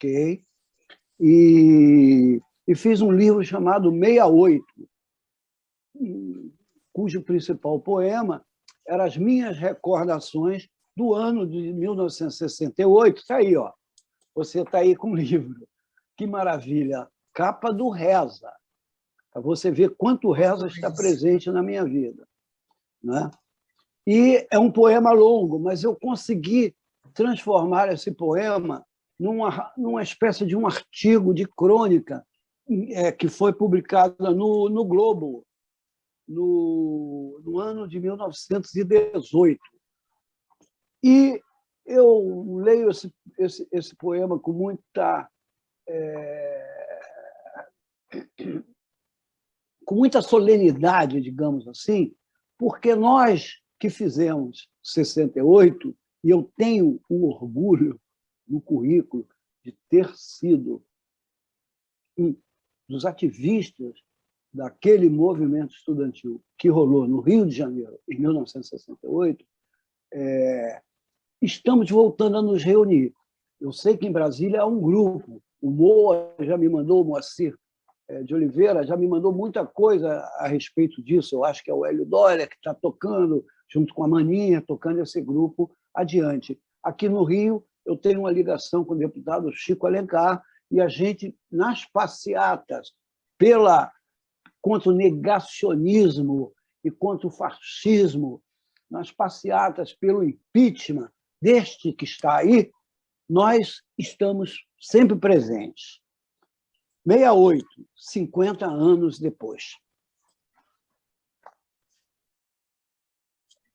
publiquei, e fiz um livro chamado 68, cujo principal poema eram as minhas recordações do ano de 1968. Está aí, ó. Você está aí com o livro. Que maravilha! Capa do Reza, para você ver quanto Reza está presente na minha vida. Né? E é um poema longo, mas eu consegui transformar esse poema numa espécie de um artigo de crônica que foi publicado no Globo, no ano de 1918. E eu leio esse poema com muita solenidade, digamos assim, porque nós que fizemos 68, e eu tenho o orgulho no currículo de ter sido um dos ativistas daquele movimento estudantil que rolou no Rio de Janeiro, em 1968, estamos voltando a nos reunir. Eu sei que em Brasília há um grupo, o Moa já me mandou, o Moacir de Oliveira já me mandou muita coisa a respeito disso. Eu acho que é o Hélio Dória que está tocando, junto com a Maninha, tocando esse grupo adiante. Aqui no Rio, eu tenho uma ligação com o deputado Chico Alencar, e a gente, nas passeatas contra o negacionismo e contra o fascismo, nas passeatas pelo impeachment deste que está aí, nós estamos sempre presentes. 68, 50 anos depois.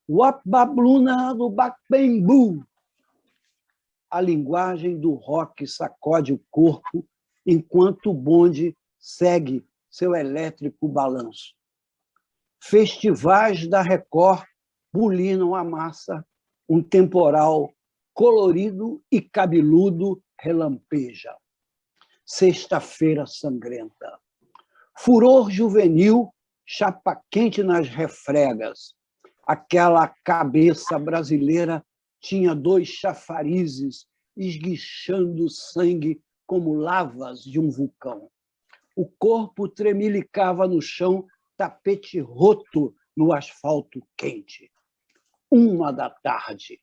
Wapbabluna do Bakbembu. A linguagem do rock sacode o corpo enquanto o bonde segue seu elétrico balanço. Festivais da Record bulinam a massa, um temporal colorido e cabeludo relampeja. Sexta-feira sangrenta. Furor juvenil, chapa quente nas refregas. Aquela cabeça brasileira tinha 2 chafarizes esguichando sangue como lavas de um vulcão. O corpo tremelicava no chão, tapete roto no asfalto quente. 1 da tarde.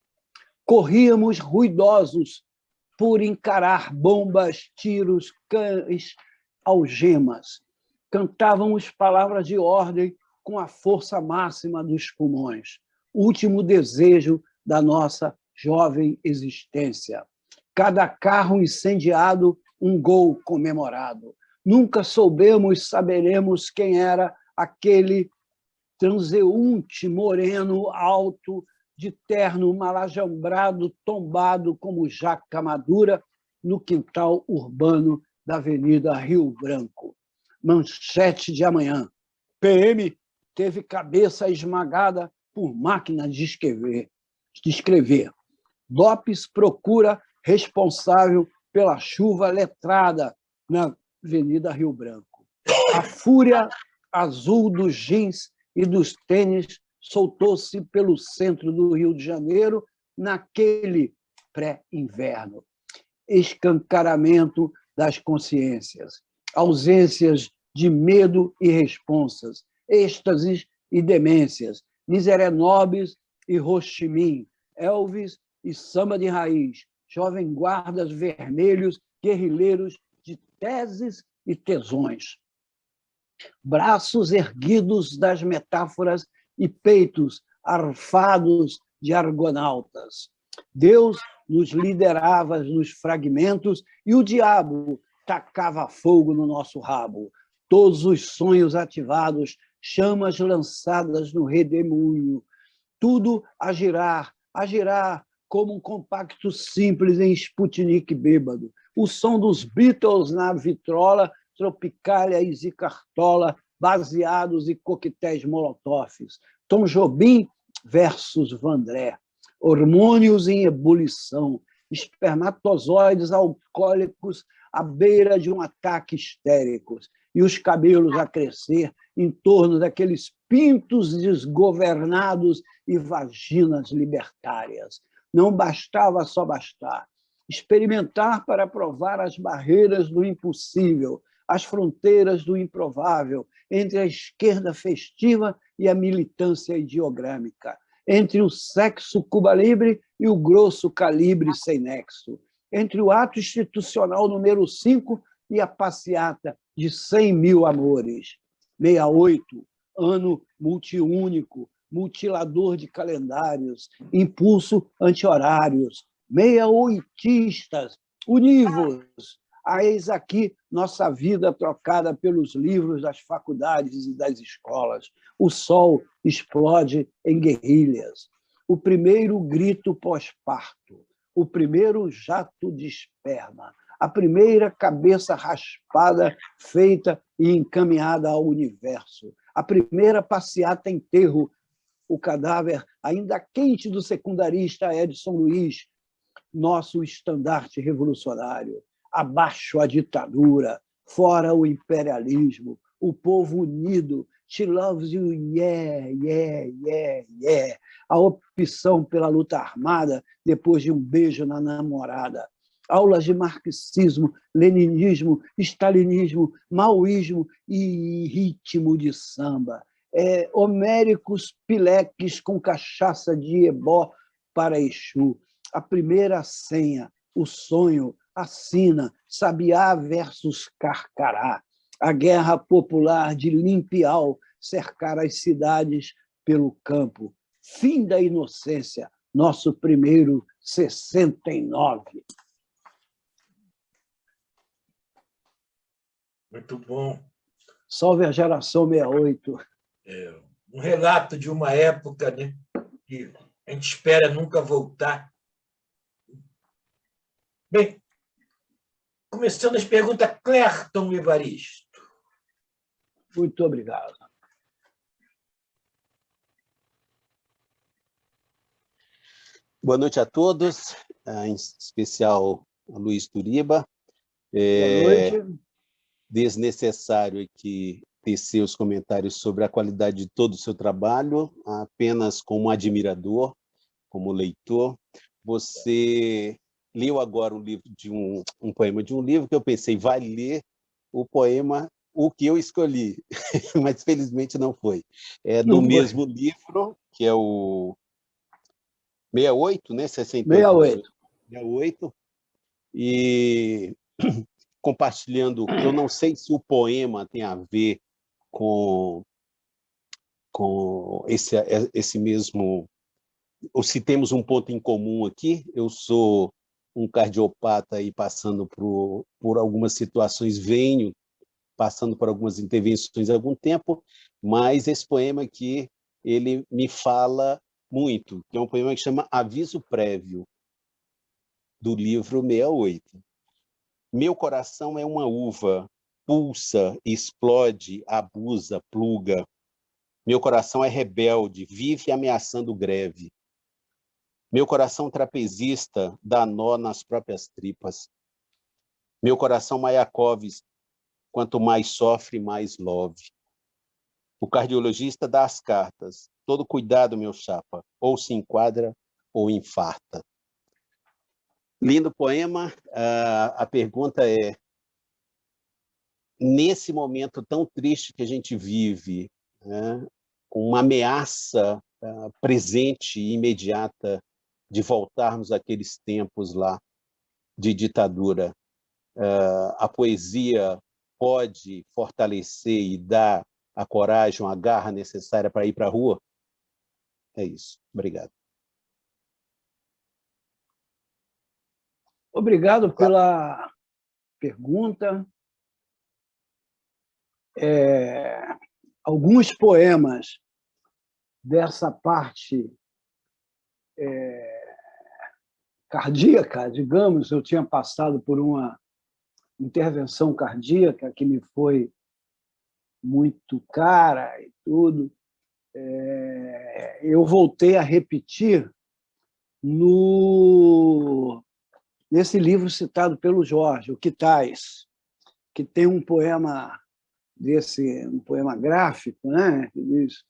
Corríamos ruidosos por encarar bombas, tiros, cães, algemas. Cantávamos palavras de ordem com a força máxima dos pulmões. Último desejo da nossa jovem existência. Cada carro incendiado, um gol comemorado. Nunca saberemos quem era aquele transeunte moreno, alto, de terno malajambrado, tombado como jaca madura no quintal urbano da Avenida Rio Branco. Manchete de amanhã. PM teve cabeça esmagada por máquina de escrever. Lopes procura responsável pela chuva letrada na Avenida Rio Branco. A fúria azul dos jeans e dos tênis soltou-se pelo centro do Rio de Janeiro naquele pré-inverno. Escancaramento das consciências, ausências de medo e responsas, êxtases e demências, Miserenobis e Ho Chi Minh, Elvis e samba de raiz, jovem guardas vermelhos, guerrilheiros de teses e tesões. Braços erguidos das metáforas e peitos arfados de argonautas. Deus nos liderava nos fragmentos e o diabo tacava fogo no nosso rabo. Todos os sonhos ativados, chamas lançadas no redemoinho. Tudo a girar como um compacto simples em Sputnik bêbado. O som dos Beatles na vitrola, Tropicália e Zicartola, baseados e coquetéis molotovs. Tom Jobim versus Vandré. Hormônios em ebulição, espermatozoides alcoólicos à beira de um ataque histérico, e os cabelos a crescer em torno daqueles pintos desgovernados e vaginas libertárias. Não bastava só bastar. experimentar para provar as barreiras do impossível, as fronteiras do improvável, entre a esquerda festiva e a militância ideogrâmica, entre o sexo Cuba Libre e o grosso calibre sem nexo, entre o ato institucional número 5 e a passeata de 100 mil amores. 68, ano multiúnico, mutilador de calendários, impulso anti-horários, 68istas, univos, eis aqui nossa vida trocada pelos livros das faculdades e das escolas. O sol explode em guerrilhas. O primeiro grito pós-parto, o primeiro jato de esperma, a primeira cabeça raspada feita e encaminhada ao universo, a primeira passeata enterro, o cadáver ainda quente do secundarista Edson Luiz, nosso estandarte revolucionário. Abaixo a ditadura, fora o imperialismo, o povo unido, she loves you, yeah, yeah, yeah, yeah. A opção pela luta armada depois de um beijo na namorada. Aulas de marxismo, leninismo, stalinismo, maoísmo e ritmo de samba. Homéricos pileques com cachaça de ebó para Exu. A primeira senha, o sonho, a sina, Sabiá versus Carcará. A guerra popular de Limpial cercar as cidades pelo campo. Fim da inocência, nosso primeiro 69. Muito bom. Salve a geração 68. Um relato de uma época, né, que a gente espera nunca voltar. Bem, começando as perguntas, Clerton Evaristo. Muito obrigado. Boa noite a todos, em especial a Luiz Turiba. Boa noite. Desnecessário aqui tecer os comentários sobre a qualidade de todo o seu trabalho, apenas como admirador, como leitor. Você leu agora um livro de um poema de um livro que eu pensei, vai ler o poema o que eu escolhi, mas felizmente não foi. É do mesmo livro, que é o 68, né? 68. 68. E compartilhando, eu não sei se o poema tem a ver com esse mesmo, ou se temos um ponto em comum aqui. Eu sou um cardiopata aí passando por algumas situações, venho passando por algumas intervenções há algum tempo, mas esse poema aqui, ele me fala muito, que é um poema que chama Aviso Prévio, do livro 68. Meu coração é uma uva, pulsa, explode, abusa, pluga. Meu coração é rebelde, vive ameaçando greve. Meu coração trapezista dá nó nas próprias tripas. Meu coração Mayakovsky, quanto mais sofre, mais love. O cardiologista dá as cartas. Todo cuidado, meu chapa. Ou se enquadra ou infarta. Lindo poema. A pergunta é, nesse momento tão triste que a gente vive, né, com uma ameaça presente e imediata de voltarmos àqueles tempos lá de ditadura, a poesia pode fortalecer e dar a coragem, a garra necessária para ir para a rua? É isso. Obrigado. Obrigado pela pergunta. Alguns poemas dessa parte cardíaca, digamos, eu tinha passado por uma intervenção cardíaca que me foi muito cara e tudo. Eu voltei a repetir nesse livro citado pelo Jorge, o Quitais, que tem um poema um poema gráfico, né, que diz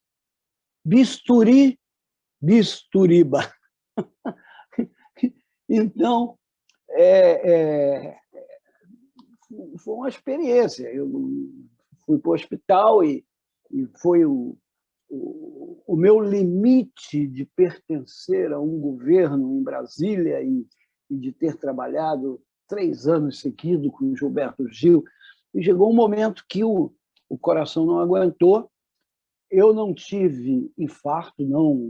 bisturi, bisturiba. Então, foi uma experiência. Eu fui para o hospital e foi o meu limite de pertencer a um governo em Brasília e de ter trabalhado 3 anos seguidos com o Gilberto Gil. E chegou um momento que o coração não aguentou. Eu não tive infarto, não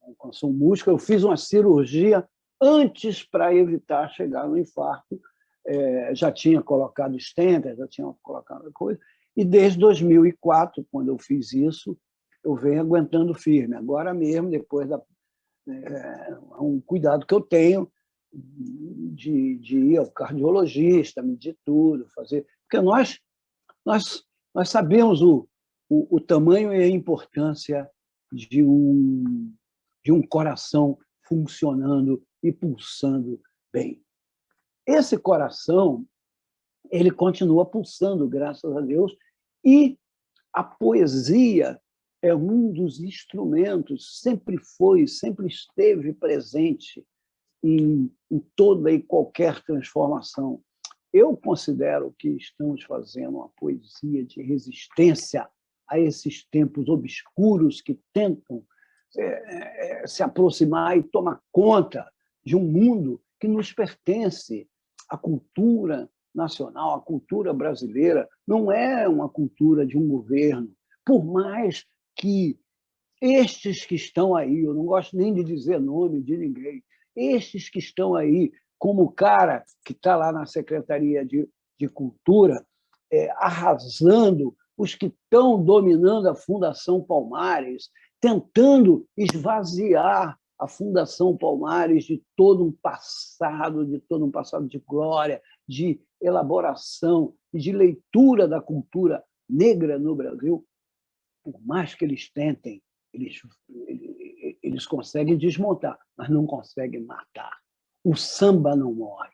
alcançou músculo. Eu fiz uma cirurgia antes para evitar chegar no infarto. Já tinha colocado stent, já tinha colocado coisa. E desde 2004, quando eu fiz isso, eu venho aguentando firme. Agora mesmo, depois um cuidado que eu tenho de ir ao cardiologista, medir tudo, fazer... Porque nós sabemos o tamanho e a importância de um coração funcionando e pulsando bem. Esse coração, ele continua pulsando, graças a Deus, e a poesia é um dos instrumentos, sempre foi, sempre esteve presente em toda e qualquer transformação. Eu considero que estamos fazendo uma poesia de resistência a esses tempos obscuros que tentam se aproximar e tomar conta de um mundo que nos pertence. A cultura nacional, a cultura brasileira, não é uma cultura de um governo, por mais que estes que estão aí, eu não gosto nem de dizer nome de ninguém, estes que estão aí, como o cara que está lá na Secretaria de Cultura, arrasando, os que estão dominando a Fundação Palmares, tentando esvaziar a Fundação Palmares de todo um passado de glória, de elaboração e de leitura da cultura negra no Brasil. Por mais que eles tentem, eles conseguem desmontar, mas não conseguem matar. O samba não morre.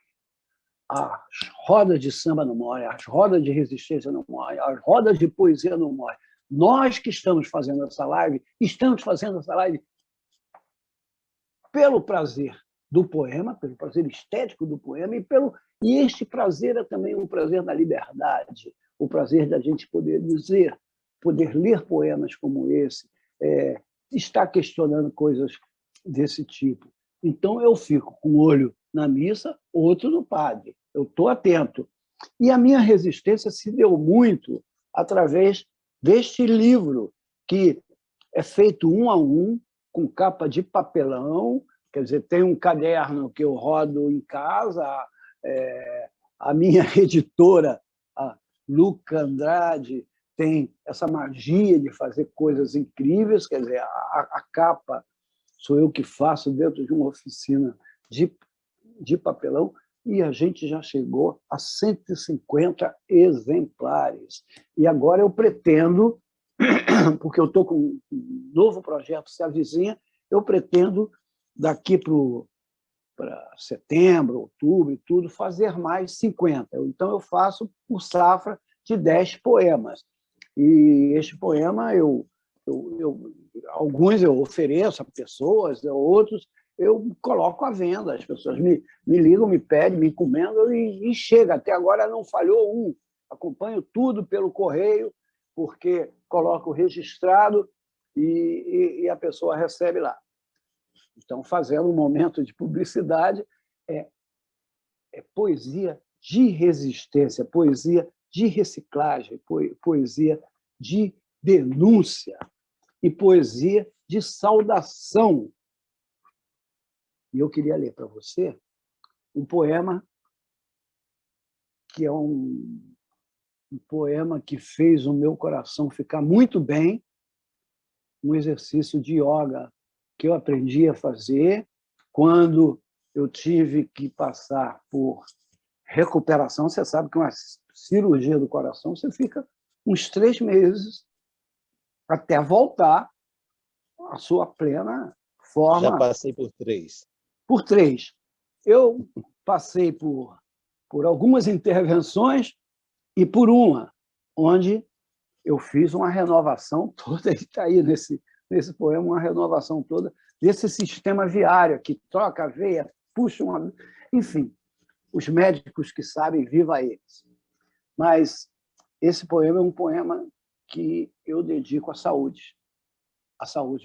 As rodas de samba não morrem, as rodas de resistência não morrem, as rodas de poesia não morrem. Nós que estamos fazendo essa live pelo prazer do poema, pelo prazer estético do poema, e este prazer é também um prazer da liberdade, o prazer da gente poder dizer, poder ler poemas como esse, estar questionando coisas desse tipo. Então, eu fico com um olho na missa, outro no padre. Eu estou atento. E a minha resistência se deu muito através deste livro, que é feito 1 a 1, com capa de papelão, quer dizer, tem um caderno que eu rodo em casa, a minha editora, a Luca Andrade, tem essa magia de fazer coisas incríveis, quer dizer, a capa sou eu que faço dentro de uma oficina de papelão, e a gente já chegou a 150 exemplares. E agora eu pretendo, porque eu estou com um novo projeto se avizinha, eu pretendo, daqui para setembro, outubro e tudo, fazer mais 50. Então, eu faço por safra de 10 poemas. E este poema, alguns eu ofereço a pessoas, outros eu coloco à venda. As pessoas me ligam, me pedem, me encomendam e chega. Até agora não falhou um. Acompanho tudo pelo correio, porque coloco registrado e a pessoa recebe lá. Então, fazendo um momento de publicidade, é poesia de resistência, poesia de reciclagem, poesia de denúncia e poesia de saudação. E eu queria ler para você um poema que é um poema que fez o meu coração ficar muito bem, um exercício de yoga que eu aprendi a fazer quando eu tive que passar por recuperação. Você sabe que uma cirurgia do coração, você fica uns 3 meses até voltar à sua plena forma. Já passei por 3. Por 3. Eu passei por algumas intervenções e por uma, onde eu fiz uma renovação toda, e está aí nesse poema, uma renovação toda desse sistema viário, que troca a veia, puxa uma... Enfim, Os médicos que sabem, viva eles. Mas esse poema é um poema que eu dedico à saúde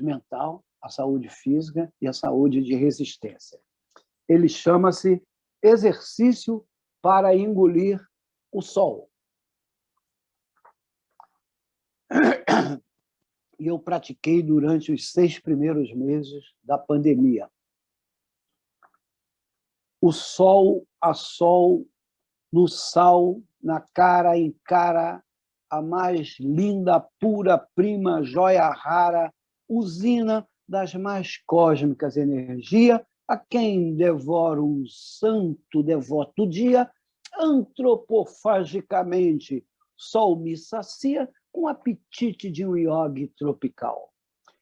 mental, à saúde física e à saúde de resistência. Ele chama-se Exercício para Engolir o Sol. E eu pratiquei durante os 6 primeiros meses da pandemia. O sol a sol, no sal, na cara encara a mais linda, pura, prima, joia rara, usina das mais cósmicas energia, a quem devora um santo devoto dia, antropofagicamente, sol me sacia com apetite de um iogue tropical.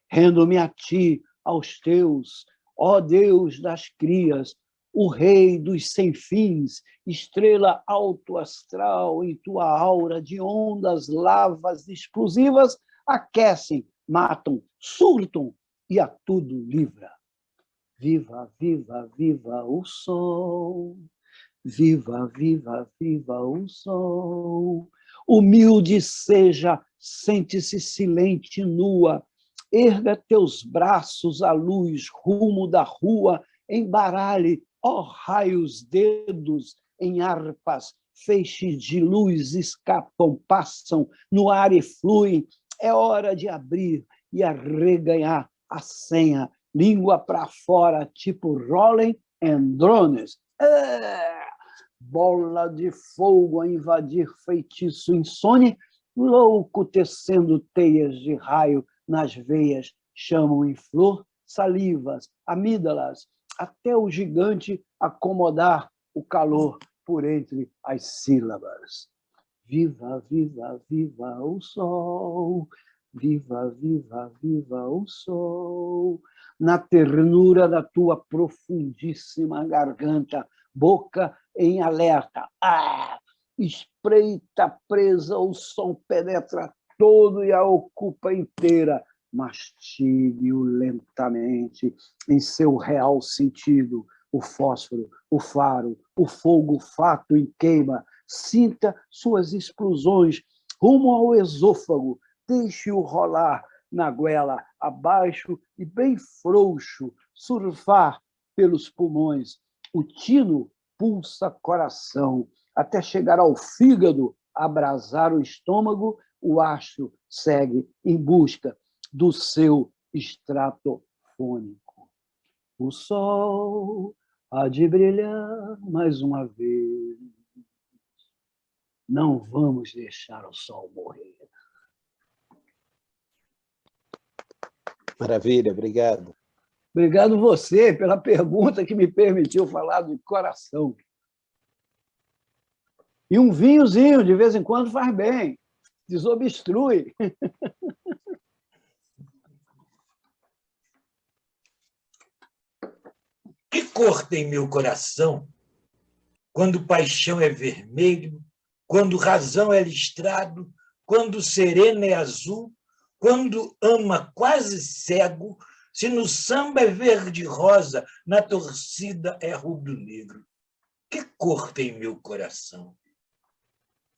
Rendo-me a ti, aos teus, ó Deus das crias, o rei dos sem fins, estrela alto astral, em tua aura de ondas, lavas explosivas, aquecem, matam, surtam e a tudo livra. Viva, viva, viva o sol, viva, viva, viva o sol. Humilde seja, sente-se silente e nua, erga teus braços à luz, rumo da rua, embaralhe, ó raios dedos, em harpas, feixes de luz escapam, passam no ar e fluem, é hora de abrir e arreganhar a senha, língua para fora, tipo Rolling and Drones. Bola de fogo a invadir feitiço insone, louco tecendo teias de raio nas veias, chamam em flor salivas, amígdalas, até o gigante acomodar o calor por entre as sílabas. Viva, viva, viva o sol, viva, viva, viva o sol, na ternura da tua profundíssima garganta, boca em alerta. Espreita presa, o som penetra todo e a ocupa inteira. Mastigue-o lentamente em seu real sentido. O fósforo, o faro, o fogo fato em queima. Sinta suas explosões rumo ao esôfago. Deixe-o rolar na goela abaixo e bem frouxo, surfar pelos pulmões. O tino pulsa coração, até chegar ao fígado, abrasar o estômago, o astro segue em busca do seu estratofônico. O sol há de brilhar mais uma vez. Não vamos deixar o sol morrer. Maravilha, obrigado. Obrigado você pela pergunta que me permitiu falar de coração. E um vinhozinho, de vez em quando, faz bem, desobstrui. Que cor tem meu coração? Quando paixão é vermelho, quando razão é listrado, quando serena é azul, quando ama quase cego, se no samba é verde-rosa, na torcida é rubro-negro. Que cor tem meu coração?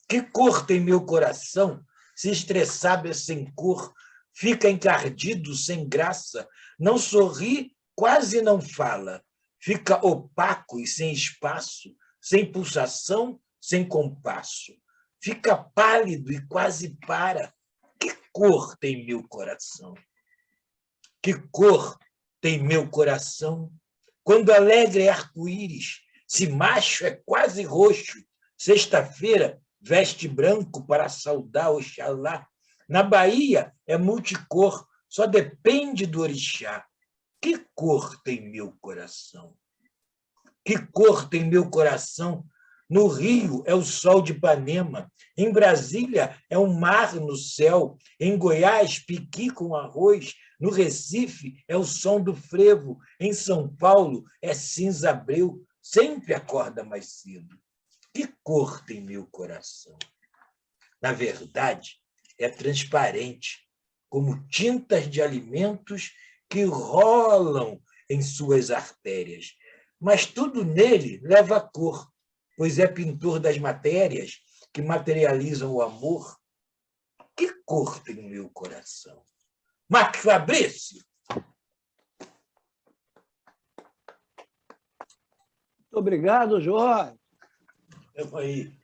Que cor tem meu coração? Se estressado é sem cor, fica encardido, sem graça, não sorri, quase não fala, fica opaco e sem espaço, sem pulsação, sem compasso, fica pálido e quase para. Que cor tem meu coração? Que cor tem meu coração? Quando alegre é arco-íris, se macho é quase roxo, sexta-feira veste branco para saudar Oxalá. Na Bahia é multicor, só depende do orixá. Que cor tem meu coração? Que cor tem meu coração? No Rio é o sol de Ipanema, em Brasília é um mar no céu, em Goiás, piqui com arroz, no Recife é o som do frevo, em São Paulo é cinza breu, sempre acorda mais cedo. Que cor tem meu coração? Na verdade, é transparente, como tintas de alimentos que rolam em suas artérias, mas tudo nele leva cor, pois é pintor das matérias que materializam o amor. Que cor tem o meu coração? Marcos Fabrício! Muito obrigado, Jorge. Vamos aí.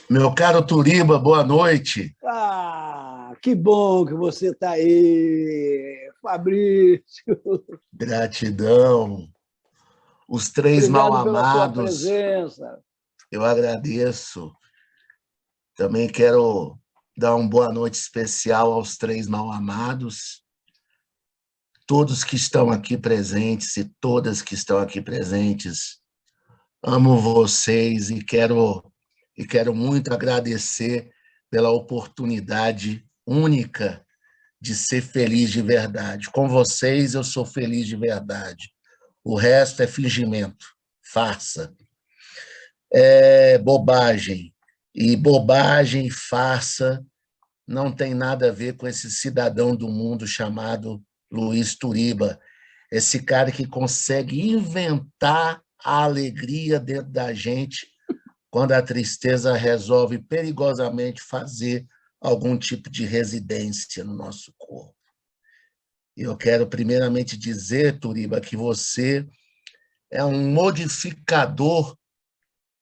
Meu caro Turiba, boa noite. Ah, que bom que você está aí, Fabrício. Gratidão. Os três mal Obrigado pela sua amados, presença. eu agradeço. Também quero dar uma boa noite especial aos três mal amados, todos que estão aqui presentes e todas que estão aqui presentes. Amo vocês e quero muito agradecer pela oportunidade única de ser feliz de verdade. Com vocês eu sou feliz de verdade. O resto é fingimento, farsa. É bobagem. E bobagem e farsa não tem nada a ver com esse cidadão do mundo chamado Luiz Turiba, esse cara que consegue inventar a alegria dentro da gente quando a tristeza resolve perigosamente fazer algum tipo de residência no nosso corpo. E eu quero primeiramente dizer, Turiba, que você é um modificador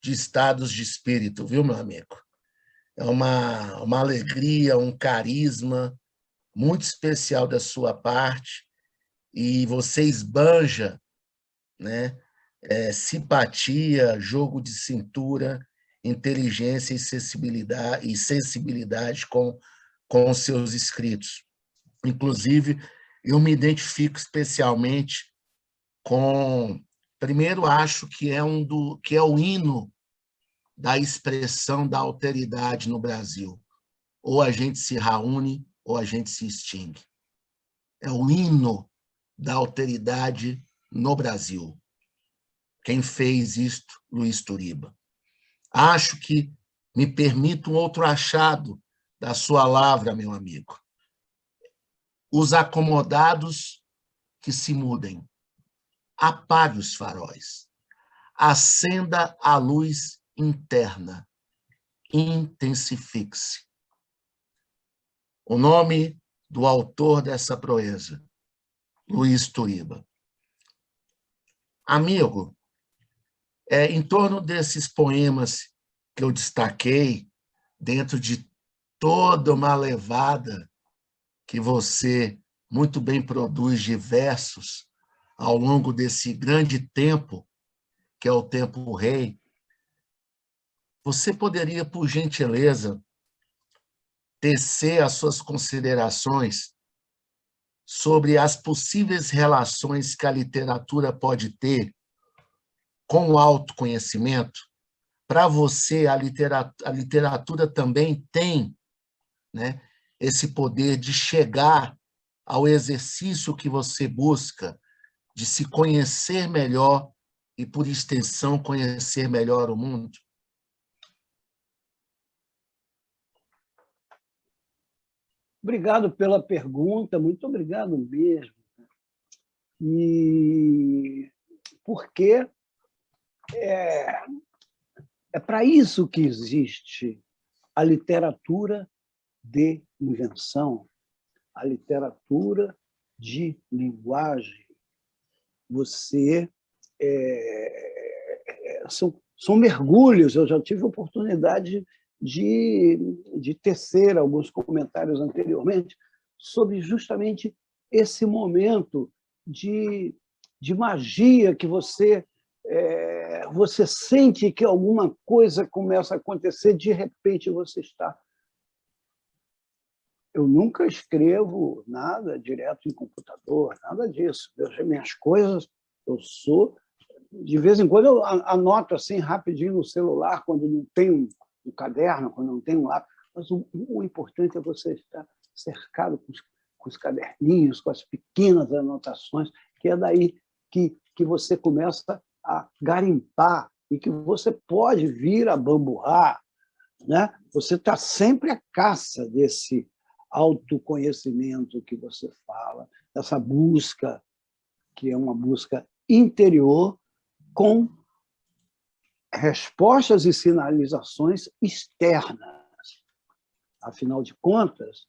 de estados de espírito, viu, meu amigo? É uma alegria, um carisma muito especial da sua parte, e você esbanja, né, simpatia, jogo de cintura, inteligência e sensibilidade com os seus escritos. Inclusive, eu me identifico especialmente com... Primeiro, acho que é o hino da expressão da alteridade no Brasil. Ou a gente se reúne, ou a gente se extingue. É o hino da alteridade no Brasil. Quem fez isto? Luiz Turiba. Acho que me permito um outro achado da sua lavra, meu amigo. Os acomodados que se mudem. Apague os faróis. Acenda a luz interna. Intensifique-se. O nome do autor dessa proeza, Luiz Turiba. Amigo, em torno desses poemas que eu destaquei, dentro de toda uma levada que você muito bem produz de versos ao longo desse grande tempo, que é o tempo rei, você poderia, por gentileza, tecer as suas considerações sobre as possíveis relações que a literatura pode ter com o autoconhecimento? Para você, a literatura também tem, né, esse poder de chegar ao exercício que você busca, de se conhecer melhor e, por extensão, conhecer melhor o mundo? Obrigado pela pergunta, muito obrigado mesmo. E porque é para isso que existe a literatura de invenção, a literatura de linguagem. Você são mergulhos. Eu já tive a oportunidade de tecer alguns comentários anteriormente sobre justamente esse momento de magia que você sente que alguma coisa começa a acontecer, de repente você está... Eu nunca escrevo nada direto em computador, nada disso. Minhas coisas, eu sou... De vez em quando eu anoto assim rapidinho no celular, quando não tem um caderno, quando não tem um lápis. Mas o importante é você estar cercado com os caderninhos, com as pequenas anotações, que é daí que você começa a garimpar e que você pode vir a bamburrar, né? Você está sempre à caça desse autoconhecimento que você fala, dessa busca, que é uma busca interior com respostas e sinalizações externas. Afinal de contas,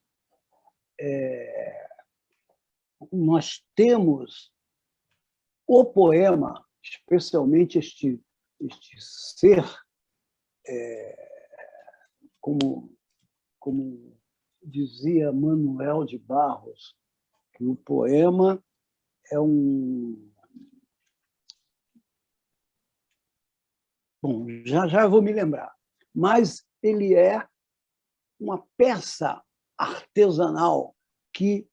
nós temos o poema, especialmente este ser, como dizia Manuel de Barros, que o poema é um... Bom, já vou me lembrar, mas ele é uma peça artesanal que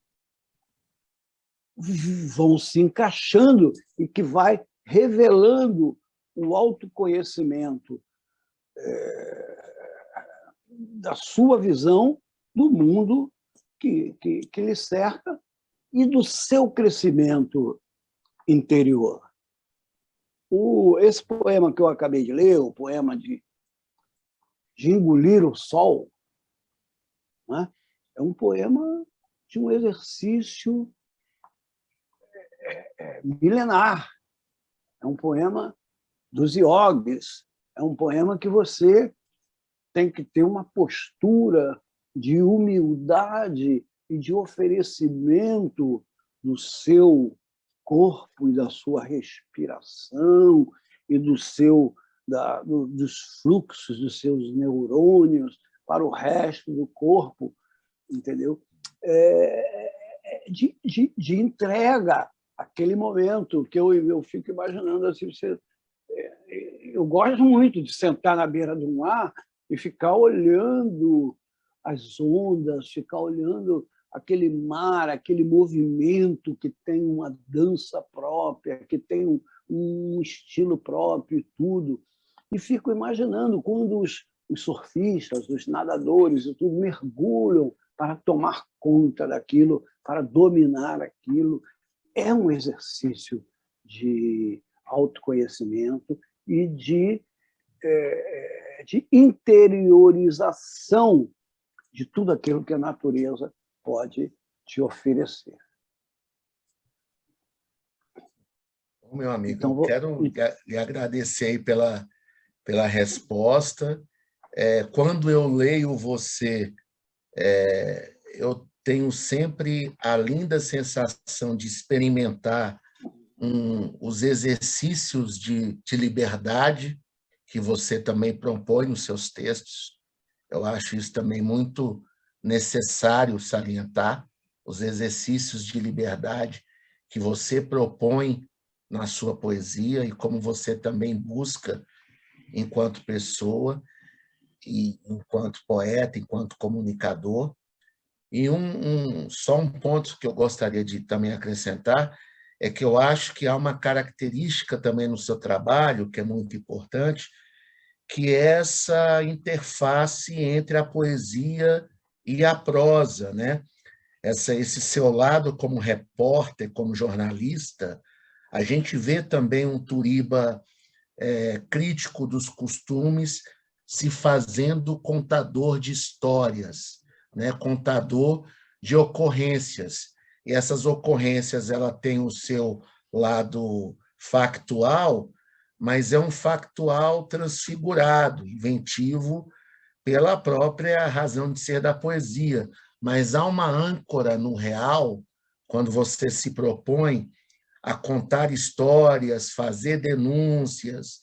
vão se encaixando e que vai revelando o autoconhecimento da sua visão do mundo que lhe cerca e do seu crescimento interior. Esse poema que eu acabei de ler, o poema de Engolir o Sol, né, é um poema de um exercício milenar. É um poema dos iogues, é um poema que você tem que ter uma postura de humildade e de oferecimento do seu corpo e da sua respiração e dos fluxos dos seus neurônios para o resto do corpo, entendeu? De entrega àquele momento que eu fico imaginando assim, eu gosto muito de sentar na beira do mar e ficar olhando as ondas, ficar olhando aquele mar, aquele movimento que tem uma dança própria, que tem um estilo próprio e tudo. E fico imaginando quando os surfistas, os nadadores e tudo mergulham para tomar conta daquilo, para dominar aquilo. É um exercício de autoconhecimento e de interiorização de tudo aquilo que a natureza pode te oferecer. Meu amigo, então, eu quero lhe agradecer aí pela resposta. Quando eu leio você, eu tenho sempre a linda sensação de experimentar os exercícios de liberdade que você também propõe nos seus textos. Eu acho isso também muito necessário salientar, os exercícios de liberdade que você propõe na sua poesia e como você também busca enquanto pessoa e enquanto poeta, enquanto comunicador. E só um ponto que eu gostaria de também acrescentar é que eu acho que há uma característica também no seu trabalho, que é muito importante, que é essa interface entre a poesia e a prosa, né? Esse seu lado como repórter, como jornalista, a gente vê também um Turiba crítico dos costumes se fazendo contador de histórias, né? Contador de ocorrências. E essas ocorrências ela tem o seu lado factual, mas é um factual transfigurado, inventivo, pela própria razão de ser da poesia. Mas há uma âncora no real, quando você se propõe a contar histórias, fazer denúncias.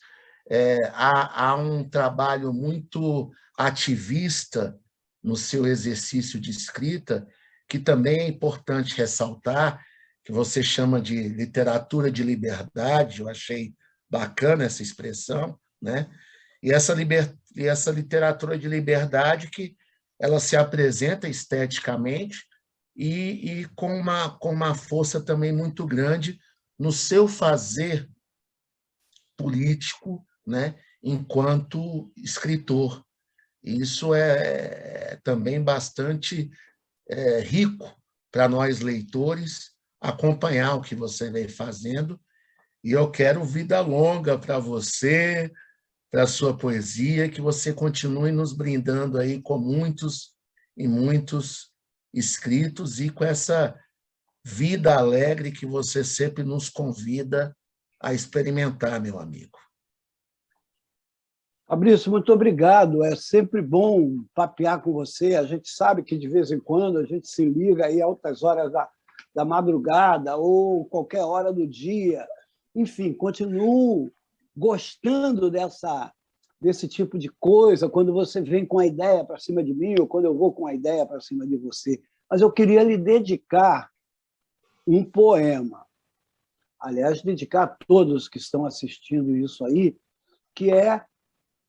Há um trabalho muito ativista no seu exercício de escrita, que também é importante ressaltar, que você chama de literatura de liberdade, eu achei bacana essa expressão, né? E essa literatura de liberdade que ela se apresenta esteticamente e com uma força também muito grande no seu fazer político, né, enquanto escritor. Isso é também bastante rico para nós leitores acompanhar o que você vem fazendo. E eu quero vida longa para você, para a sua poesia, que você continue nos brindando aí com muitos e muitos escritos e com essa vida alegre que você sempre nos convida a experimentar, meu amigo. Fabrício, muito obrigado. É sempre bom papear com você. A gente sabe que, de vez em quando, a gente se liga aí altas horas da madrugada ou qualquer hora do dia. Enfim, continuo gostando desse tipo de coisa, quando você vem com a ideia para cima de mim ou quando eu vou com a ideia para cima de você. Mas eu queria lhe dedicar um poema. Aliás, dedicar a todos que estão assistindo isso aí, que é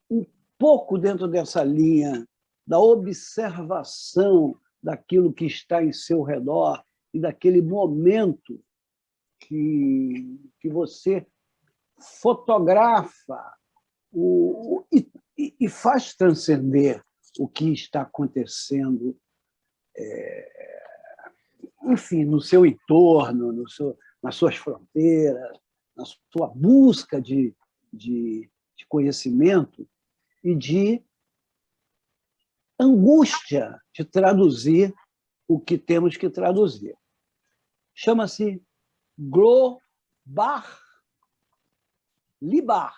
um pouco dentro dessa linha da observação daquilo que está em seu redor e daquele momento que você fotografa e faz transcender o que está acontecendo, enfim, no seu entorno, nas suas fronteiras, na sua busca de conhecimento e de angústia de traduzir o que temos que traduzir. Chama-se Global Libar.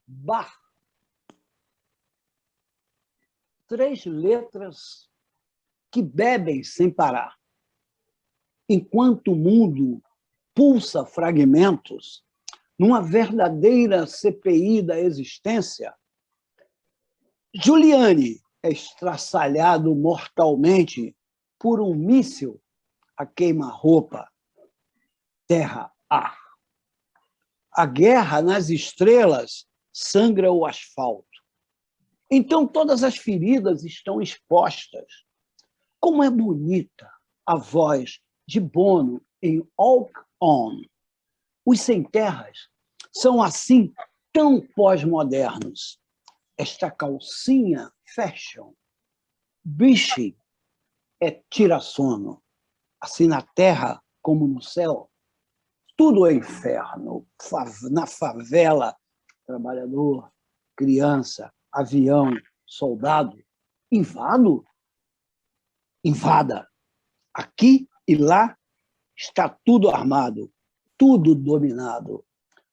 Bar. 3 letras que bebem sem parar. Enquanto o mundo pulsa fragmentos numa verdadeira CPI da existência, Giuliani é estraçalhado mortalmente por um míssil a queima-roupa, terra-ar. A guerra nas estrelas sangra o asfalto. Então, todas as feridas estão expostas. Como é bonita a voz de Bono em Walk On. Os sem-terras são, assim, tão pós-modernos. Esta calcinha fashion, biche, é tira-sono. Assim na terra como no céu, tudo é inferno. Na favela, trabalhador, criança, avião, soldado, invada. Aqui e lá está tudo armado, tudo dominado.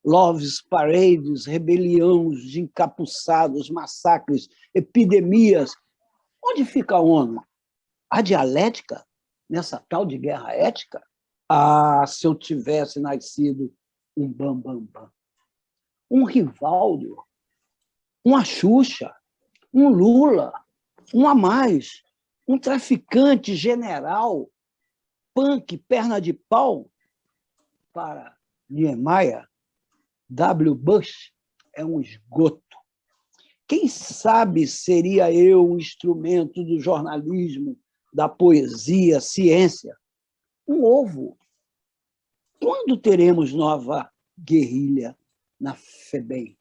Loves, parades, rebeliões de encapuçados, massacres, epidemias. Onde fica a ONU? A dialética nessa tal de guerra ética? Ah, se eu tivesse nascido um Bambambam, um Rivaldo, uma Xuxa, um Lula, um a mais, um traficante general, punk, perna de pau. Para Niemeyer, W. Bush é um esgoto. Quem sabe seria eu o instrumento do jornalismo, da poesia, ciência? Um ovo. Quando teremos nova guerrilha na FEBEM?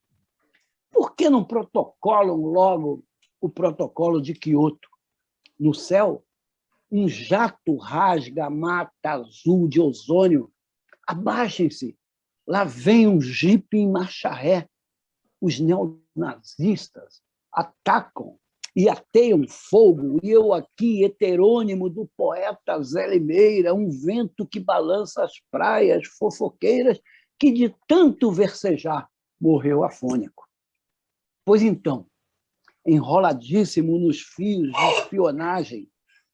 Por que não protocolam logo o protocolo de Quioto? No céu, um jato rasga a mata azul de ozônio. Abaixem-se, lá vem um jipe em marcha ré. Os neonazistas atacam e ateiam fogo, e eu aqui, heterônimo do poeta Zé Limeira, um vento que balança as praias fofoqueiras, que de tanto versejar morreu afônico. Pois então, enroladíssimo nos fios de espionagem,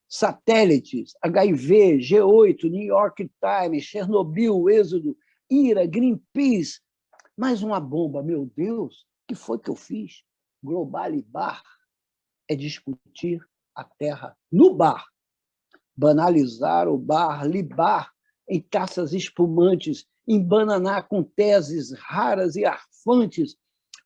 satélites, HIV, G8, New York Times, Chernobyl, Êxodo, IRA, Greenpeace, mais uma bomba. Meu Deus, o que foi que eu fiz? Global Libar é discutir a terra no bar, banalizar o bar, libar em taças espumantes, embananar com teses raras e arfantes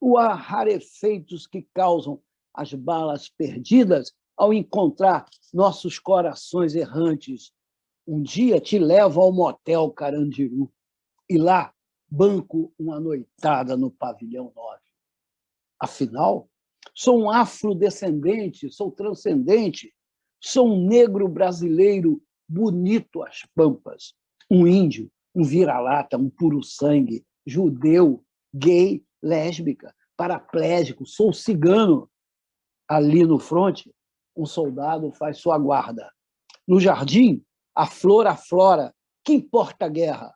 os rarefeitos que causam as balas perdidas ao encontrar nossos corações errantes. Um dia te levo ao motel Carandiru e lá banco uma noitada no pavilhão 9. Afinal, sou um afrodescendente, sou transcendente, sou um negro brasileiro bonito às pampas, um índio, um vira-lata, um puro-sangue, judeu, gay, lésbica, paraplégico, sou cigano. Ali no fronte, um soldado faz sua guarda. No jardim, a flor aflora. Que importa a guerra?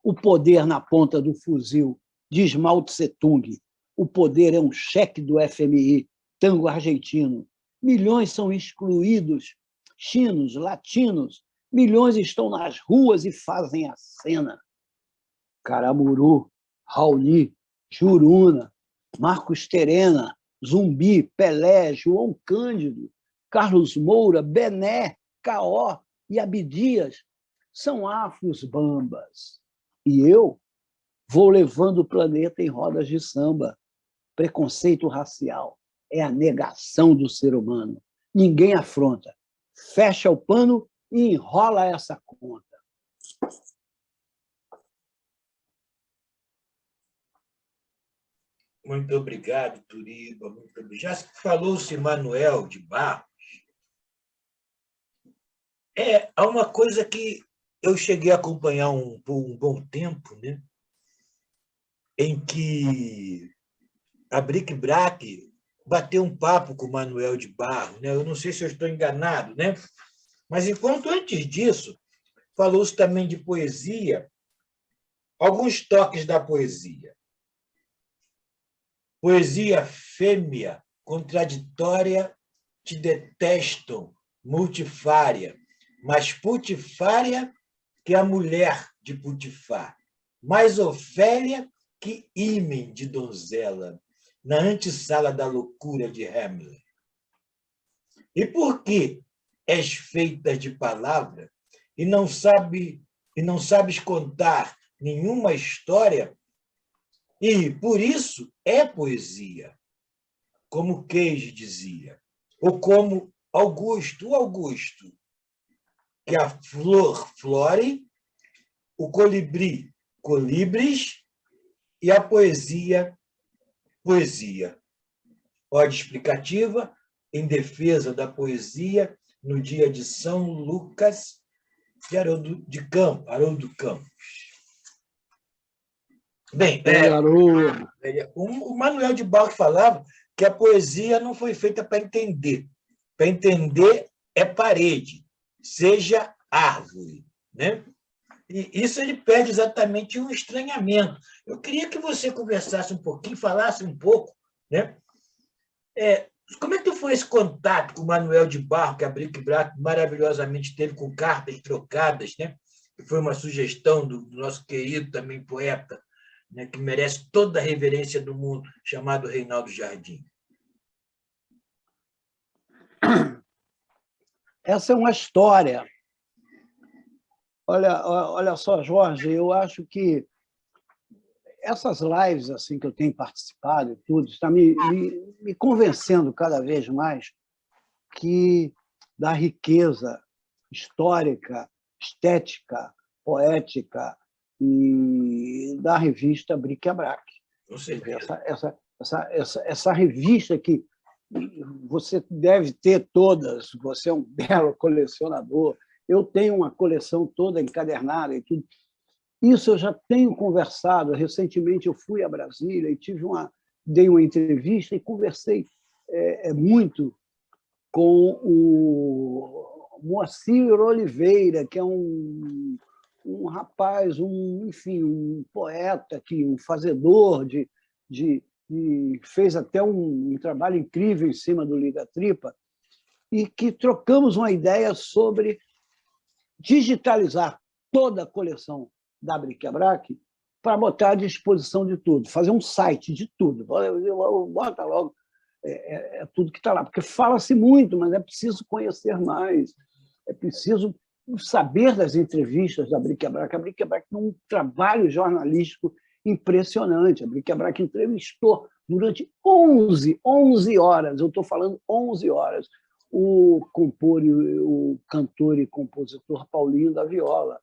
O poder na ponta do fuzil Diz Mao Tse-tung, o poder é um cheque do FMI, tango argentino. Milhões são excluídos, chinos, latinos, milhões estão nas ruas e fazem a cena. Caramuru, Raoni, Juruna, Marcos Terena, Zumbi, Pelé, João Cândido, Carlos Moura, Bené, Caó e Abdias são afros bambas. E eu vou levando o planeta em rodas de samba. Preconceito racial é a negação do ser humano. Ninguém afronta. Fecha o pano e enrola essa conta. Muito obrigado, Turiba. Muito obrigado. Já falou-se Manuel de Barros. Há uma coisa que eu cheguei a acompanhar por um bom tempo, né? Em que a Bric Brac bateu um papo com o Manuel de Barros, né? Eu não sei se eu estou enganado, né? Mas, enquanto antes disso, falou-se também de poesia, alguns toques da poesia. Poesia fêmea, contraditória, te detestam, multifária, mais putifária que a mulher de Putifar, mais Ofélia que ímen de donzela, na antessala da loucura de Hamlet. E por que és feita de palavra e não sabes contar nenhuma história? E, por isso, é poesia, como Cage dizia, ou como Augusto, que a flor flore, o colibri, colibris, e a poesia, poesia. Ode explicativa em defesa da poesia no dia de São Lucas de Haroldo Campos. Bem, o Manuel de Barros falava que a poesia não foi feita para entender. Para entender é parede, seja árvore, né? E isso ele perde exatamente um estranhamento. Eu queria que você conversasse um pouquinho, falasse um pouco, né? Como é que foi esse contato com o Manuel de Barros, que a Bric Brac maravilhosamente teve com Cartas Trocadas, né? Que foi uma sugestão do nosso querido também poeta, né, que merece toda a reverência do mundo, chamado Reinaldo Jardim. Essa é uma história. Olha só, Jorge, eu acho que essas lives assim que eu tenho participado e tudo está me convencendo cada vez mais que da riqueza histórica, estética, poética e da revista Bric Brac. Essa revista que você deve ter todas, você é um belo colecionador, eu tenho uma coleção toda encadernada e tudo. Isso eu já tenho conversado. Recentemente eu fui a Brasília e dei uma entrevista e conversei muito com o Moacir Oliveira, que é um rapaz, um poeta, um fazedor fez até um trabalho incrível em cima do Liga Tripa, e que trocamos uma ideia sobre digitalizar toda a coleção da Bric Brac para botar à disposição de tudo, fazer um site de tudo. Bota logo tudo que está lá, porque fala-se muito, mas é preciso conhecer mais, é preciso saber das entrevistas da Bric Brac. A Bric Brac tem um trabalho jornalístico impressionante. A Bric Brac entrevistou durante 11 horas, eu estou falando 11 horas, o cantor e compositor Paulinho da Viola,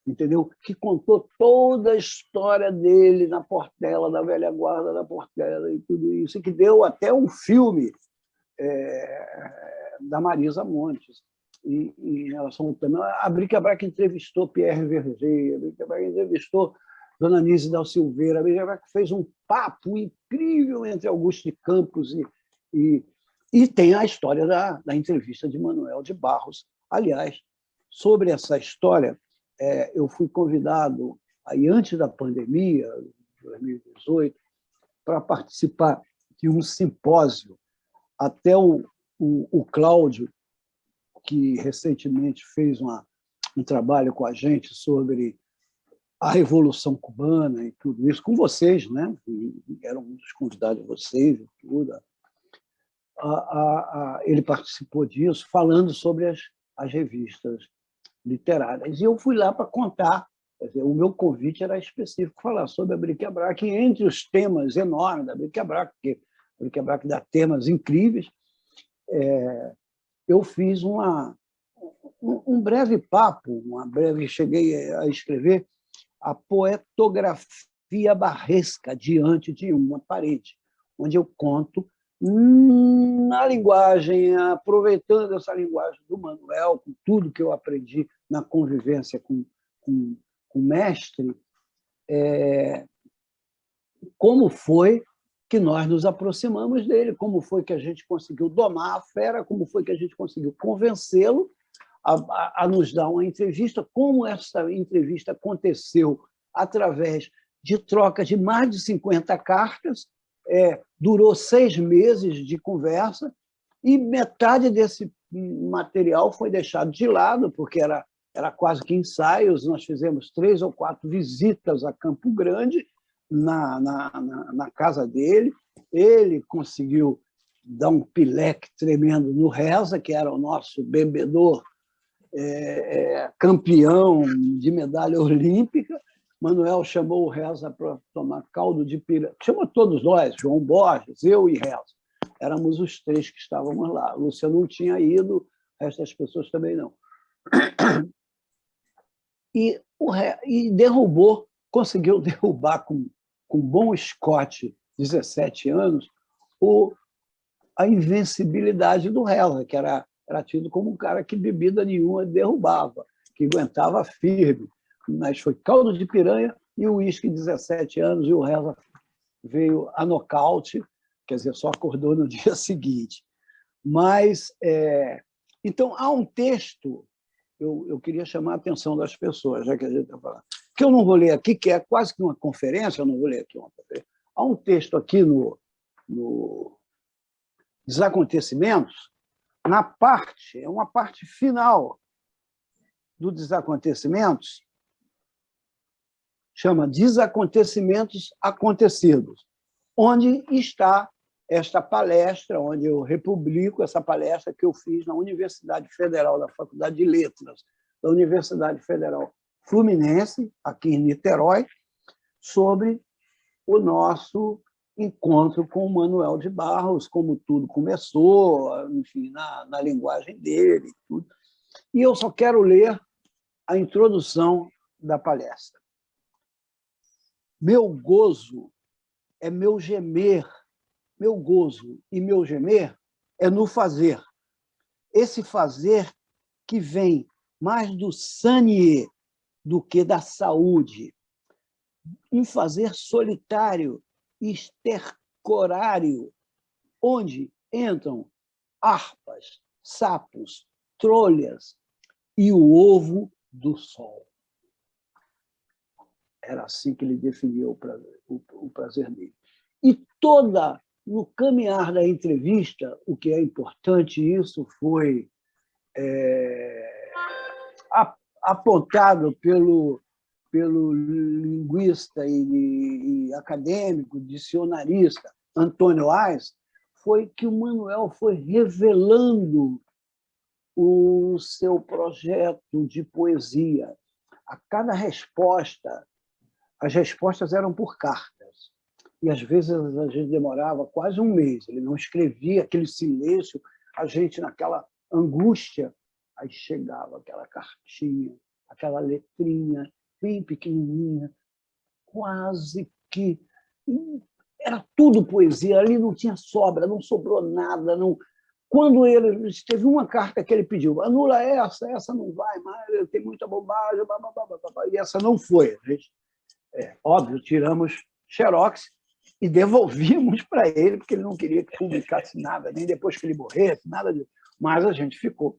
entendeu? Que contou toda a história dele na Portela, da velha guarda da Portela e tudo isso, e que deu até um filme da Marisa Montes. E, em relação também, a Bric Brac entrevistou Pierre Verger, a Bric Brac entrevistou Dona Anísia Dal Silveira, a Bric Brac fez um papo incrível entre Augusto de Campos e tem a história da entrevista de Manuel de Barros. Aliás, sobre essa história, eu fui convidado, aí antes da pandemia, 2018, para participar de um simpósio. Até o Cláudio, que recentemente fez um trabalho com a gente sobre a Revolução Cubana e tudo isso, com vocês, né? Eram um dos convidados de vocês e tudo. Ele participou disso, falando sobre as revistas literárias. E eu fui lá para contar. Quer dizer, o meu convite era específico, falar sobre a Bric-a-Brac, e entre os temas enormes da Bric-a-Brac, porque a Bric-a-Brac dá temas incríveis, eu fiz um breve papo, cheguei a escrever a poetografia barresca diante de uma parede, onde eu conto na linguagem, aproveitando essa linguagem do Manuel, com tudo que eu aprendi na convivência com o mestre, como foi que nós nos aproximamos dele, como foi que a gente conseguiu domar a fera, como foi que a gente conseguiu convencê-lo a nos dar uma entrevista, como essa entrevista aconteceu através de troca de mais de 50 cartas, durou 6 meses de conversa, e metade desse material foi deixado de lado, porque era quase que ensaios. Nós fizemos 3 ou 4 visitas a Campo Grande, na casa dele. Ele conseguiu dar um pileque tremendo no Reza, que era o nosso bebedor, campeão de medalha olímpica. Manuel chamou o Reza para tomar caldo de piranha. Chamou todos nós, João Borges, eu e Reza. Éramos os 3 que estávamos lá. O Luciano não tinha ido, o resto das pessoas também não. E conseguiu derrubar com bom Scott, 17 anos, a invencibilidade do Reza, que era tido como um cara que bebida nenhuma derrubava, que aguentava firme. Mas foi caldo de piranha e o uísque, 17 anos, e o Reza veio a nocaute, quer dizer, só acordou no dia seguinte. Mas, então, há um texto, eu queria chamar a atenção das pessoas, já que a gente está falando, que eu não vou ler aqui, que é quase que uma conferência, eu não vou ler aqui uma conferência. Há um texto aqui no Desacontecimentos, é uma parte final do Desacontecimentos, chama Desacontecimentos Acontecidos, onde está esta palestra, onde eu republico essa palestra que eu fiz na Universidade Federal, da Faculdade de Letras, da Universidade Federal Fluminense, aqui em Niterói, sobre o nosso encontro com o Manuel de Barros, como tudo começou, enfim, na linguagem dele. Tudo. E eu só quero ler a introdução da palestra. Meu gozo é meu gemer, meu gozo e meu gemer é no fazer. Esse fazer que vem mais do sanie do que da saúde. Um fazer solitário, estercorário, onde entram harpas, sapos, trolhas e o ovo do sol. Era assim que ele definiu o prazer dele. E no caminhar da entrevista, o que é importante, isso foi apontado pelo linguista e acadêmico, dicionarista Antônio Ais, foi que o Manuel foi revelando o seu projeto de poesia. A cada resposta, as respostas eram por cartas, e às vezes a gente demorava quase um mês, ele não escrevia, aquele silêncio, a gente naquela angústia, aí chegava aquela cartinha, aquela letrinha bem pequenininha, quase que era tudo poesia, ali não tinha sobra, não sobrou nada. Não. Quando ele teve uma carta que ele pediu, anula essa não vai mais, tem muita bobagem, e essa não foi. A gente, óbvio, tiramos xerox e devolvimos para ele, porque ele não queria que publicasse nada, nem depois que ele morresse, nada disso. Mas a gente ficou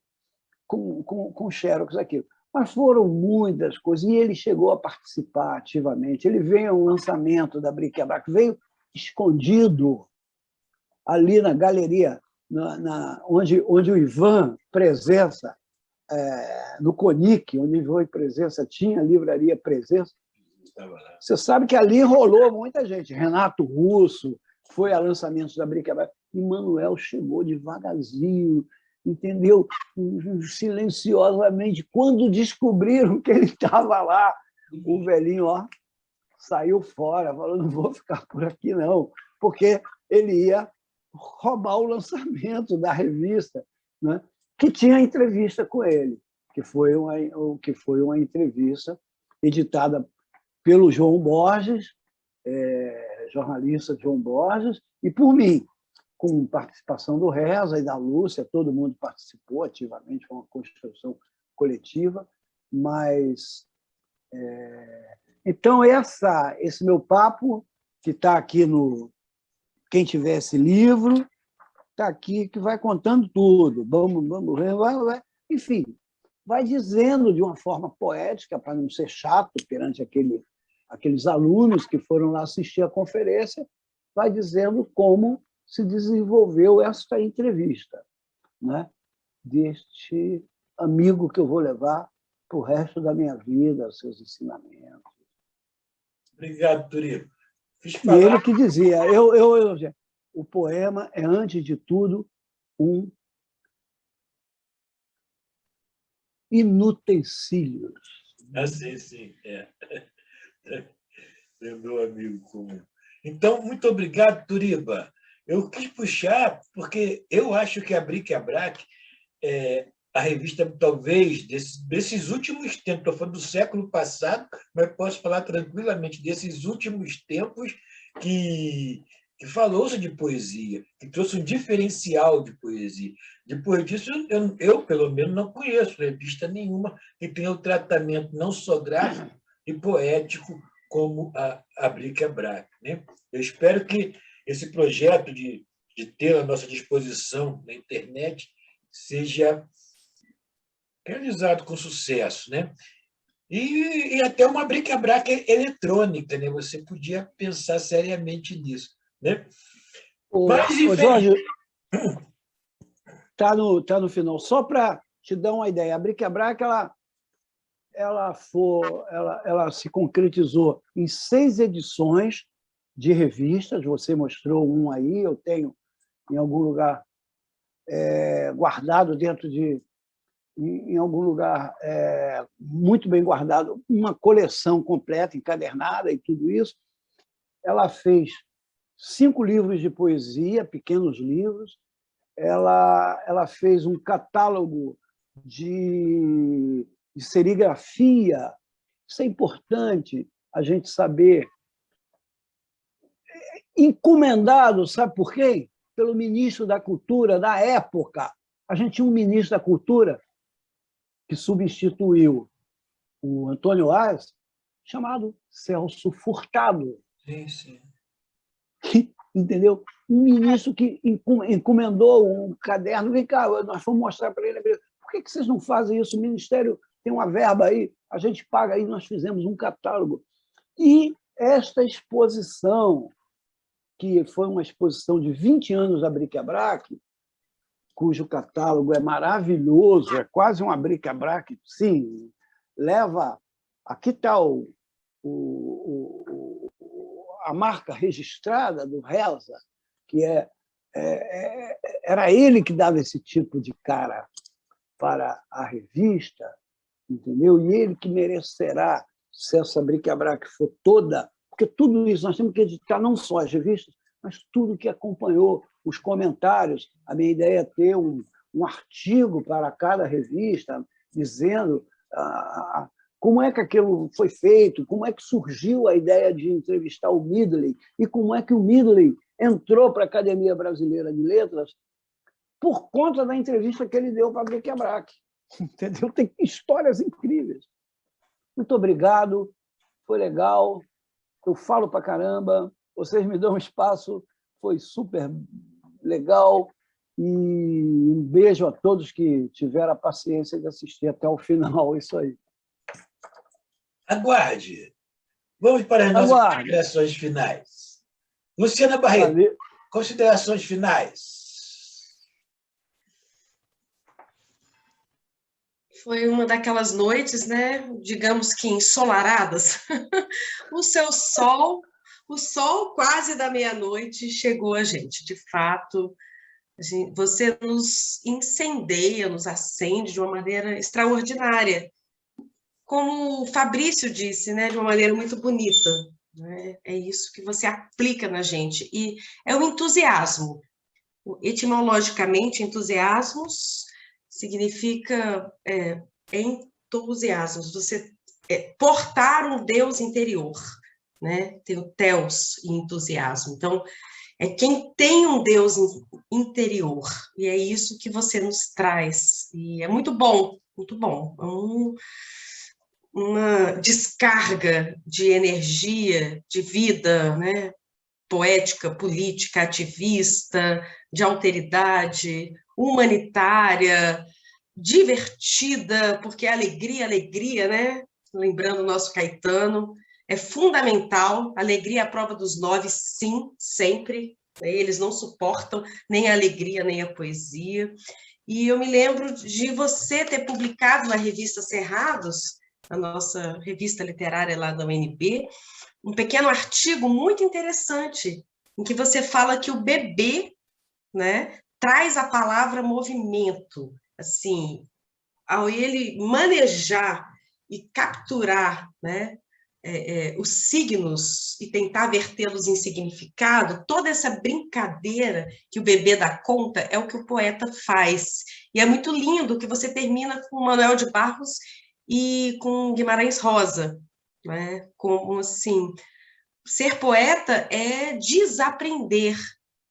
com xerox aqui. Mas foram muitas coisas, e ele chegou a participar ativamente. Ele veio ao lançamento da Bric-a-Brac, veio escondido ali na galeria, onde o Ivan Presença, no Conic, onde o Ivan Presença tinha a livraria Presença. Você sabe que ali rolou muita gente. Renato Russo foi a lançamento da Bric-a-Brac, e Manuel chegou devagarzinho, entendeu? Silenciosamente. Quando descobriram que ele estava lá, o velhinho saiu fora, falou: não vou ficar por aqui, não, porque ele ia roubar o lançamento da revista, né? Que tinha entrevista com ele, que foi uma entrevista editada pelo João Borges, jornalista João Borges, e por mim, com participação do Reza e da Lúcia, todo mundo participou ativamente, foi uma construção coletiva, mas... Então, esse meu papo, que está aqui no... Quem tiver esse livro, está aqui, que vai contando tudo. Enfim, vai dizendo de uma forma poética, para não ser chato perante aqueles alunos que foram lá assistir a conferência, vai dizendo como se desenvolveu esta entrevista, né? Deste amigo que eu vou levar para o resto da minha vida, seus ensinamentos. Obrigado, Turino. E ele que dizia, o poema é, antes de tudo, um inutensílio. Sim. É meu amigo comum. Então, muito obrigado, Turiba. Eu quis puxar, porque eu acho que a Bric-a-Brac, a revista, talvez, desses últimos tempos, estou falando do século passado, mas posso falar tranquilamente desses últimos tempos que falou-se de poesia, que trouxe um diferencial de poesia. Depois disso, eu, pelo menos, não conheço revista nenhuma que tenha o tratamento não só gráfico e poético como a Bric-a-Brac, né? Eu espero que esse projeto de ter à nossa disposição na internet seja realizado com sucesso, né? E até uma Bric-a-Brac eletrônica, né? Você podia pensar seriamente nisso, né? Mas, Jorge, tá no final. Só para te dar uma ideia, a Bric-a-Brac ela se concretizou em 6 edições de revistas. Você mostrou um aí, eu tenho em algum lugar guardado em algum lugar muito bem guardado, uma coleção completa, encadernada e tudo isso. Ela fez 5 livros de poesia, pequenos livros. Ela fez um catálogo de serigrafia. Isso é importante a gente saber. Encomendado, sabe por quê? Pelo ministro da Cultura da época. A gente tinha um ministro da Cultura que substituiu o Antônio Aras, chamado Celso Furtado. Sim. Entendeu? Um ministro que encomendou um caderno. Vem cá, nós vamos mostrar para ele. Por que vocês não fazem isso? O Ministério tem uma verba aí, a gente paga aí, nós fizemos um catálogo. E esta exposição, que foi uma exposição de 20 anos da Bric-a-Brac, cujo catálogo é maravilhoso, é quase uma Bric-a-Brac, sim, leva... Aqui está a marca registrada do Reza, que era ele que dava esse tipo de cara para a revista, entendeu? E ele que merecerá, se essa Bric-a-Brac for toda, porque tudo isso nós temos que editar, não só as revistas, mas tudo que acompanhou, os comentários. A minha ideia é ter um artigo para cada revista, dizendo como é que aquilo foi feito, como é que surgiu a ideia de entrevistar o Midley, e como é que o Midley entrou para a Academia Brasileira de Letras por conta da entrevista que ele deu para a Bric-a-Brac. Entendeu? Tem histórias incríveis. Muito obrigado, foi legal, eu falo para caramba, vocês me dão um espaço, foi super legal, E um beijo a todos que tiveram a paciência de assistir até o final. Isso aí. Aguarde. Vamos para as nossas considerações finais. Luciana Barreto, Valeu. Considerações finais. Foi uma daquelas noites, né, digamos que ensolaradas. O sol quase da meia-noite chegou a gente. De fato, você nos incendeia, nos acende de uma maneira extraordinária. Como o Fabrício disse, né, de uma maneira muito bonita. Né? É isso que você aplica na gente. E é o entusiasmo. Etimologicamente, entusiasmos significa entusiasmos, você portar um Deus interior, né? Tem o Theos em entusiasmo. Então, é quem tem um Deus interior, e é isso que você nos traz. E é muito bom, muito bom. Uma descarga de energia, de vida, né? Poética, política, ativista, de alteridade, humanitária, divertida, porque alegria, né? Lembrando o nosso Caetano, é fundamental. Alegria é a prova dos 9, sim, sempre. Eles não suportam nem a alegria, nem a poesia. E eu me lembro de você ter publicado na revista Cerrados, a nossa revista literária lá da UNB, um pequeno artigo muito interessante, em que você fala que o bebê, né, traz a palavra movimento. Assim, ao ele manejar e capturar, né, os signos e tentar vertê-los em significado, toda essa brincadeira que o bebê dá conta é o que o poeta faz. E é muito lindo que você termina com Manuel de Barros e com Guimarães Rosa, né? Como assim, ser poeta é desaprender,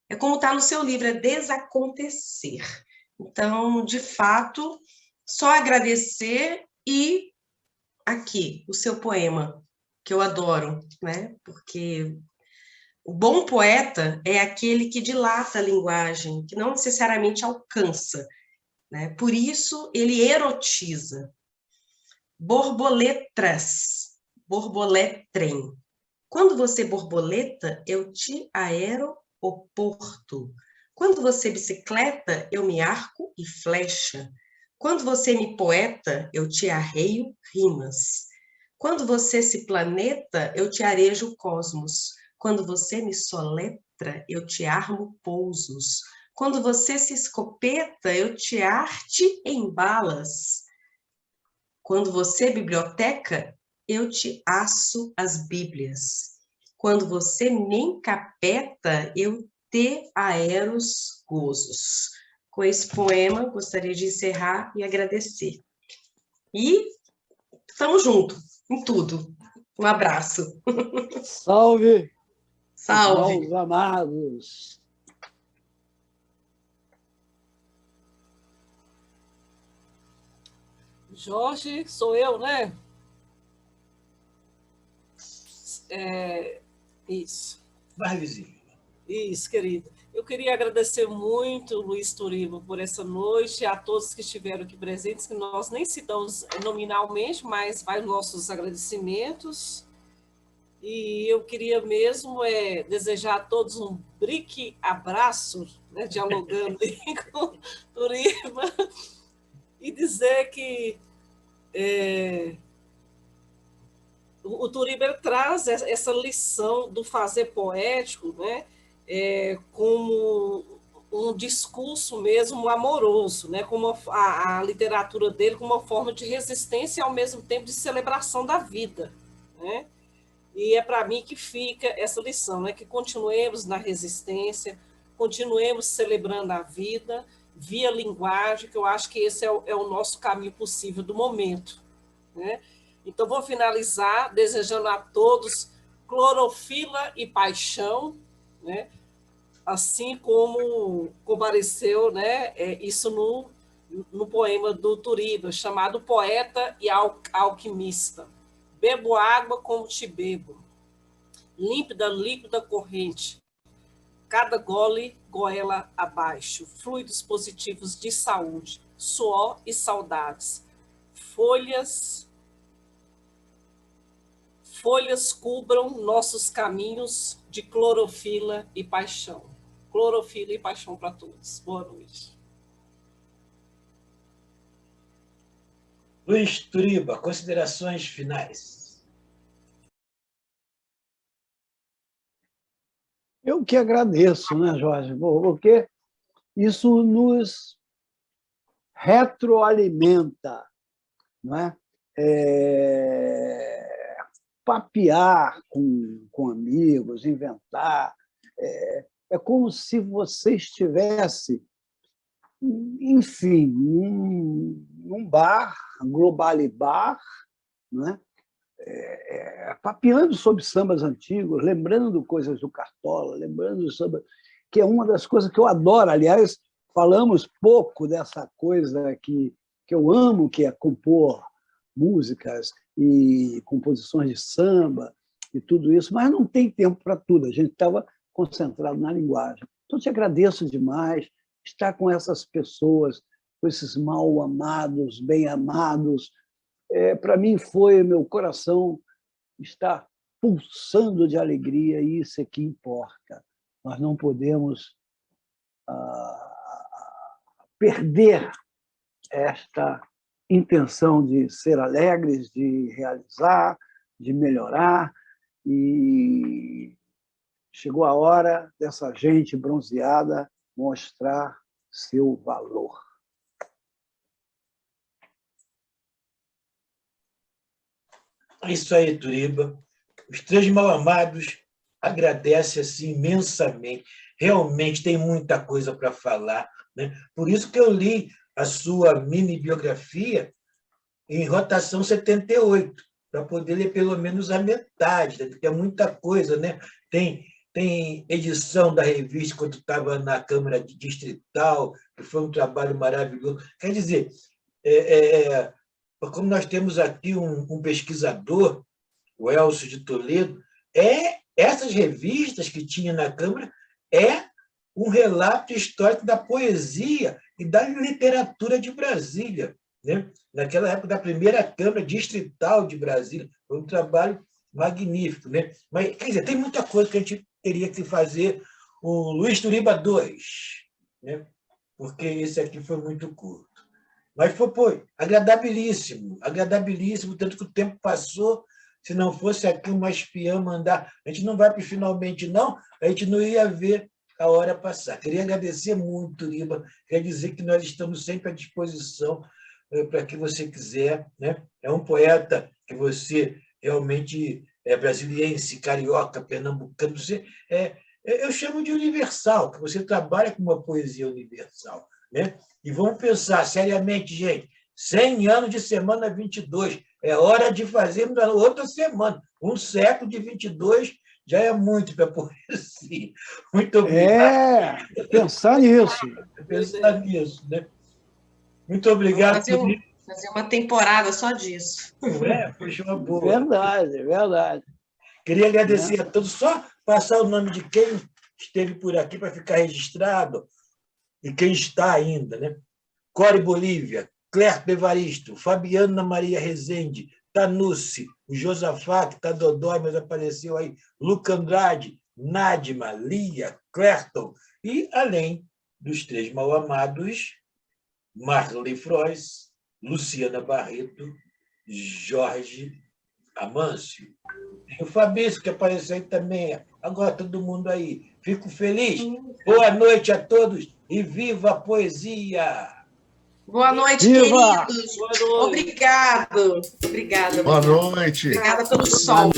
é como está no seu livro, é desacontecer. Então, de fato, só agradecer. E aqui, o seu poema, que eu adoro, né? Porque o bom poeta é aquele que dilata a linguagem, que não necessariamente alcança, né? Por isso, ele erotiza. Borboletas, borboletrem. Quando você borboleta, eu te aeroporto. Quando você bicicleta, eu me arco e flecha. Quando você me poeta, eu te arreio rimas. Quando você se planeta, eu te arejo o cosmos. Quando você me soletra, eu te armo pousos. Quando você se escopeta, eu te arte em balas. Quando você biblioteca, eu te aço as bíblias. Quando você me encapeta, eu te aero os gozos. Com esse poema, gostaria de encerrar e agradecer. E estamos juntos em tudo. Um abraço. Salve! Salve! Irmãos amados! Jorge, sou eu, né? Isso. Marlizinho. Isso, querido. Eu queria agradecer muito, Luiz Turiba, por essa noite, a todos que estiveram aqui presentes, que nós nem citamos nominalmente, mas vai os nossos agradecimentos. E eu queria mesmo desejar a todos um brique abraço, né, dialogando com o Turiba, e dizer que o Turiba traz essa lição do fazer poético, né, como um discurso mesmo amoroso, né, como a literatura dele como uma forma de resistência e, ao mesmo tempo, de celebração da vida. Né? E é para mim que fica essa lição, né, que continuemos na resistência, continuemos celebrando a vida via linguagem, que eu acho que esse é o nosso caminho possível do momento. Né? Então, vou finalizar desejando a todos clorofila e paixão, né? Assim como compareceu, né, isso no poema do Turiba, chamado Poeta e Alquimista. Bebo água como te bebo, límpida, líquida corrente, cada gole goela abaixo, fluidos positivos de saúde, suor e saudades. Folhas cubram nossos caminhos de clorofila e paixão. Clorofila e paixão para todos. Boa noite. Luiz Turiba, considerações finais. Eu que agradeço, né, Jorge? Porque isso nos retroalimenta, não é? Papear com amigos, inventar. É como se você estivesse, enfim, num bar, Global Bar, não é? Papeando sobre sambas antigos, lembrando coisas do Cartola, lembrando do samba, que é uma das coisas que eu adoro. Aliás, falamos pouco dessa coisa que eu amo, que é compor músicas e composições de samba e tudo isso, mas não tem tempo para tudo, a gente estava concentrado na linguagem. Então, te agradeço demais estar com essas pessoas, com esses mal amados, bem amados. Para mim foi, meu coração está pulsando de alegria, e isso é que importa. Nós não podemos perder esta intenção de ser alegres, de realizar, de melhorar, e chegou a hora dessa gente bronzeada mostrar seu valor. É isso aí, Turiba. Os Três Mal-Amados agradecem assim, imensamente. Realmente tem muita coisa para falar, né? Por isso que eu li a sua mini-biografia em rotação 78, para poder ler pelo menos a metade, né? Porque é muita coisa, né? Tem edição da revista quando estava na Câmara Distrital, que foi um trabalho maravilhoso. Quer dizer, como nós temos aqui um pesquisador, o Elcio de Toledo, essas revistas que tinha na Câmara é um relato histórico da poesia e da literatura de Brasília, né? Naquela época da primeira Câmara Distrital de Brasília. Foi um trabalho magnífico, né? Mas, quer dizer, tem muita coisa que a gente teria que fazer o Luiz Turiba 2, né? Porque esse aqui foi muito curto. Mas foi agradabilíssimo, tanto que o tempo passou. Se não fosse aqui uma espiã mandar, a gente não vai para o finalmente, não, a gente não ia ver a hora passar. Queria agradecer muito, Turiba, quer dizer que nós estamos sempre à disposição para que você quiser, né? É um poeta que você realmente é brasiliense, carioca, pernambucano, eu chamo de universal, que você trabalha com uma poesia universal, né? E vamos pensar seriamente, gente, 100 anos de semana 22, é hora de fazermos outra semana. Um século de 22 já é muito para a poesia. Muito obrigado. Pensar nisso. Pensar nisso, né? Muito obrigado. Fazer uma temporada só disso. Foi uma boa. Verdade, verdade. Queria agradecer a todos. Só passar o nome de quem esteve por aqui para ficar registrado e quem está ainda, né? Core Bolívia, Clerto Evaristo, Fabiana Maria Rezende, Tanucci, o Josafá, que está dodói, mas apareceu aí, Luca Andrade, Nádima, Lia, Clerton, e, além dos Três Mal-Amados, Marley Frois, Luciana Barreto, Jorge Amâncio. E o Fabrício, que apareceu aí também. Agora todo mundo aí. Fico feliz. Boa noite a todos e viva a poesia! Boa noite, Viva! queridos. Boa noite. Obrigada. Boa noite. Obrigada pelo sol.